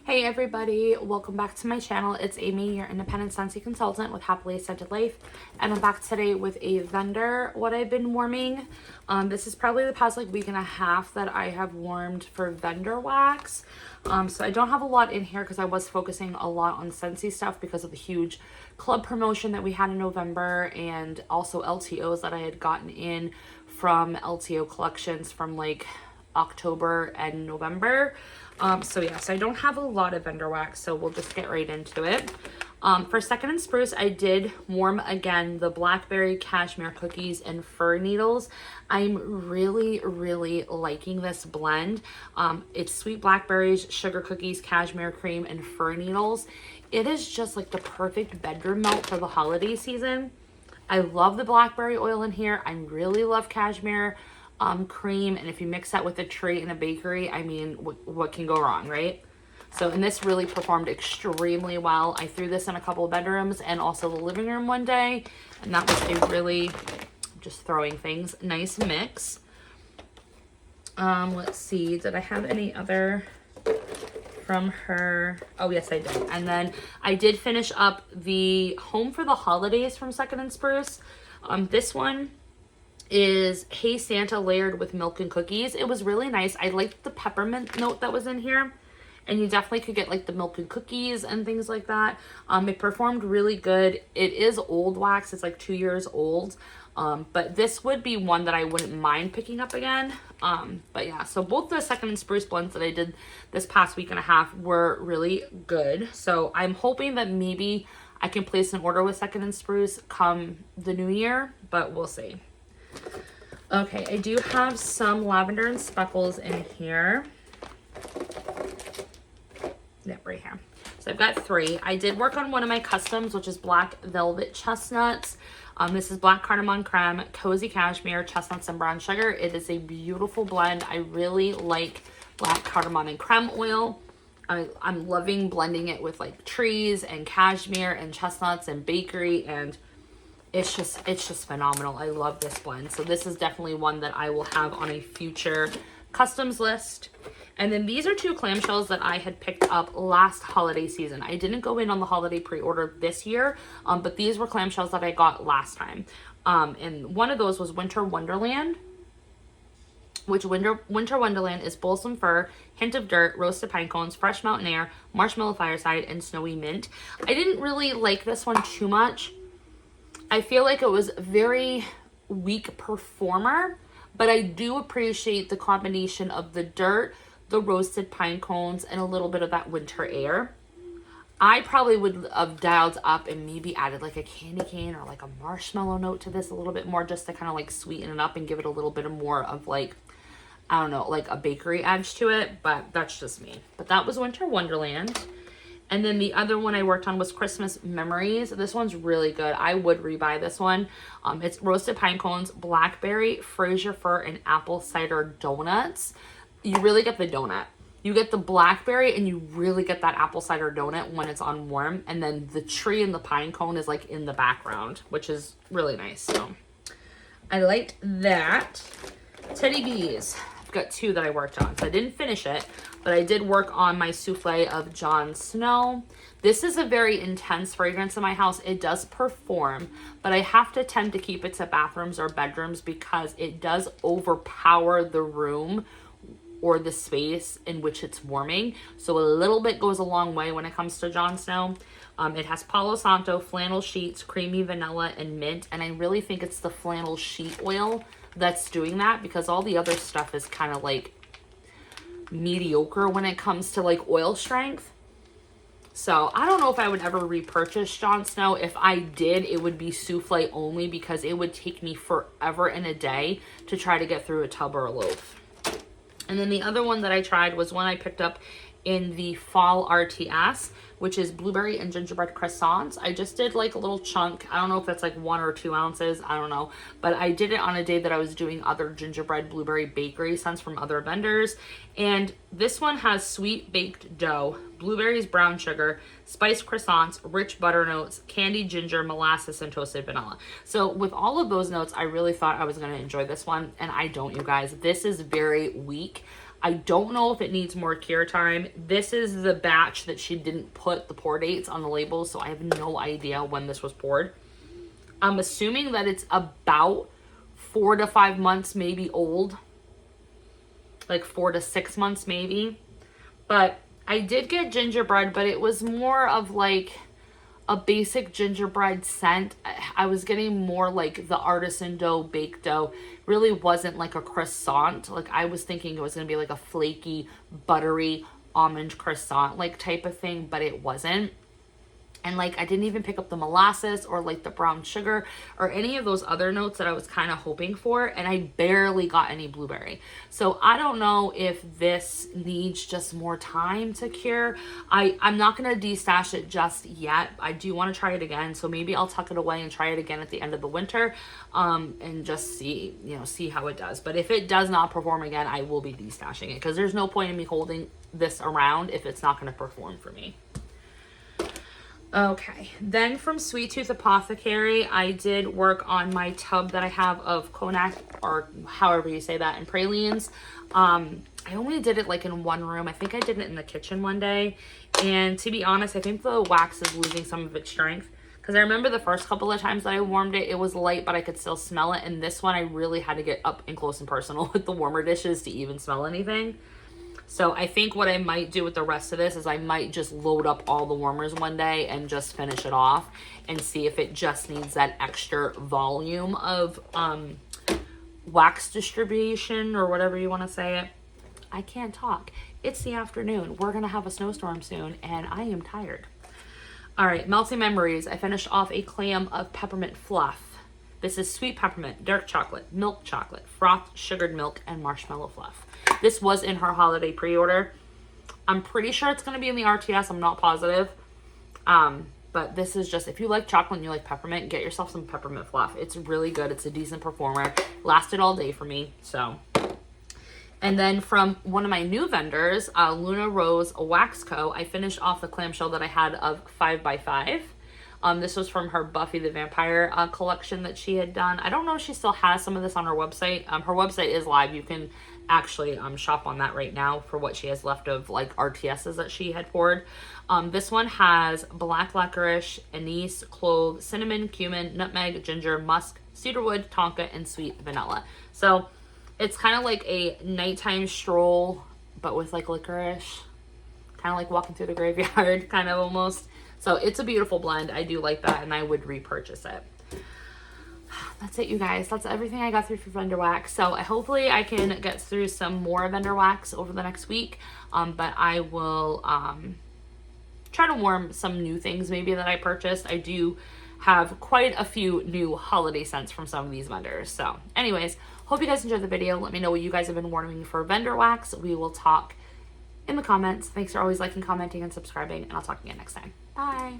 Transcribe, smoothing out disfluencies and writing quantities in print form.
Hey everybody, welcome back to my channel. It's Amy, your independent Scentsy consultant with Happily Scented Life, and I'm back today with a vendor what I've been warming. This is probably the past week and a half that I have warmed for vendor wax. So I don't have a lot in here because I was focusing a lot on Scentsy stuff because of the huge club promotion that we had in November, and also LTOs that I had gotten in from LTO collections from like October and November. So I don't have a lot of vendor wax, so we'll just get right into it. For Second and Spruce, I did warm again the blackberry cashmere cookies and fir needles. I'm really liking this blend. It's sweet blackberries, sugar cookies, cashmere cream, and fir needles. It is just like the perfect bedroom melt for the holiday season. I love the blackberry oil in here. I really love cashmere cream, and if you mix that with a treat in a bakery, I mean, what can go wrong, right? And this really performed extremely well. I threw this in a couple of bedrooms and also the living room one day, and that was a really, just throwing things, nice mix. Let's see, did I have any other from her? Oh yes, I did. And then I did finish up the Home for the Holidays from Second and Spruce. This one is Hey Santa layered with milk and cookies. It was really nice. I liked the peppermint note that was in here, and you definitely could get like the milk and cookies and things like that. It performed really good. It is old wax. It's like 2 years old. But this would be one that I wouldn't mind picking up again. But yeah, so both the Second and Spruce blends that I did this past week and a half were really good. So I'm hoping that maybe I can place an order with Second and Spruce come the new year, but we'll see. Okay, I do have some lavender and speckles in here. Yep, right here. So I've got 3. I did work on one of my customs, which is black velvet chestnuts. This is black cardamom creme, cozy cashmere, chestnuts, and brown sugar. It is a beautiful blend. I really like black cardamom and creme oil. I'm loving blending it with like trees and cashmere and chestnuts and bakery, and it's just phenomenal. I love this blend. So this is definitely one that I will have on a future customs list. And then these are 2 clamshells that I had picked up last holiday season. I didn't go in on the holiday pre-order this year, but these were clamshells that I got last time. And one of those was Winter Wonderland, which Winter Wonderland is balsam fir, hint of dirt, roasted pine cones, fresh mountain air, marshmallow fireside, and snowy mint. I didn't really like this one too much. I feel like it was a very weak performer, but I do appreciate the combination of the dirt, the roasted pine cones, and a little bit of that winter air. I probably would have dialed up and maybe added like a candy cane or like a marshmallow note to this a little bit more, just to kind of like sweeten it up and give it a little bit more of like, I don't know, like a bakery edge to it, but that's just me. But that was Winter Wonderland. And then the other one I worked on was Christmas Memories. This one's really good. I would rebuy this one. It's roasted pine cones, blackberry, Fraser fir, and apple cider donuts. You really get the donut. You get the blackberry, and you really get that apple cider donut when it's on warm. And then the tree and the pine cone is like in the background, which is really nice. So I liked that. Teddy Bees. I've got 2 that I worked on. So I didn't finish it, but I did work on my souffle of Jon Snow. This is a very intense fragrance in my house. It does perform, but I have to tend to keep it to bathrooms or bedrooms because it does overpower the room or the space in which it's warming. So a little bit goes a long way when it comes to Jon Snow. It has Palo Santo, flannel sheets, creamy vanilla, and mint. And I really think it's the flannel sheet oil that's doing that, because all the other stuff is kind of like mediocre when it comes to like oil strength. So I don't know if I would ever repurchase Jon Snow. If I did, it would be souffle only, because it would take me forever in a day to try to get through a tub or a loaf. And then the other one that I tried was one I picked up in the Fall RTS, which is blueberry and gingerbread croissants. I just did like a little chunk. I don't know if that's like 1 or 2 ounces. I don't know. But I did it on a day that I was doing other gingerbread blueberry bakery scents from other vendors. And this one has sweet baked dough, blueberries, brown sugar, spiced croissants, rich butter notes, candied ginger, molasses, and toasted vanilla. So with all of those notes, I really thought I was going to enjoy this one. And I don't, you guys. This is very weak. I don't know if it needs more cure time. This is the batch that she didn't put the pour dates on the labels, so I have no idea when this was poured. I'm assuming that it's about 4 to 5 months maybe old. Like 4 to 6 months maybe. But I did get gingerbread, but it was more of like a basic gingerbread scent. I was getting more like the artisan dough, baked dough. Really wasn't like a croissant. Like I was thinking it was going to be like a flaky, buttery almond croissant like type of thing, but it wasn't. And like I didn't even pick up the molasses or like the brown sugar or any of those other notes that I was kind of hoping for, and I barely got any blueberry. So I don't know if this needs just more time to cure. I'm not going to destash it just yet. I do want to try it again, so maybe I'll tuck it away and try it again at the end of the winter, and just see, you know, see how it does. But if it does not perform again, I will be destashing it, because there's no point in me holding this around if it's not going to perform for me. Okay, then from Sweet Tooth Apothecary, I did work on my tub that I have of Konak, or however you say that, and pralines. I only did it like in one room. I think I did it in the kitchen one day. And to be honest, I think the wax is losing some of its strength. Because I remember the first couple of times that I warmed it, it was light, but I could still smell it. And this one, I really had to get up and close and personal with the warmer dishes to even smell anything. So I think what I might do with the rest of this is I might just load up all the warmers one day and just finish it off and see if it just needs that extra volume of wax distribution, or whatever you want to say it. I can't talk. It's the afternoon. We're going to have a snowstorm soon, and I am tired. All right, Melting Memories. I finished off a clam of peppermint fluff. This is sweet peppermint, dark chocolate, milk chocolate, frothed sugared milk, and marshmallow fluff. This was in her holiday pre-order. I'm pretty sure it's going to be in the RTS. I'm not positive. But this is just, if you like chocolate and you like peppermint, get yourself some peppermint fluff. It's really good. It's a decent performer. Lasted all day for me. So, and then from one of my new vendors, Luna Rose Wax Co., I finished off the clamshell that I had of 5x5. This was from her Buffy the Vampire collection that she had done. I don't know if she still has some of this on her website. Her website is live. You can actually shop on that right now for what she has left of like RTSs that she had poured. This one has black licorice, anise, clove, cinnamon, cumin, nutmeg, ginger, musk, cedarwood, tonka, and sweet vanilla. So it's kind of like a nighttime stroll, but with like licorice. Kind of like walking through the graveyard, kind of almost. So it's a beautiful blend. I do like that, and I would repurchase it. That's it, you guys. That's everything I got through for vendor wax. So hopefully I can get through some more vendor wax over the next week. But I will try to warm some new things maybe that I purchased. I do have quite a few new holiday scents from some of these vendors. So anyways, hope you guys enjoyed the video. Let me know what you guys have been warming for vendor wax. We will talk in the comments. Thanks for always liking, commenting, and subscribing, and I'll talk again next time. Bye.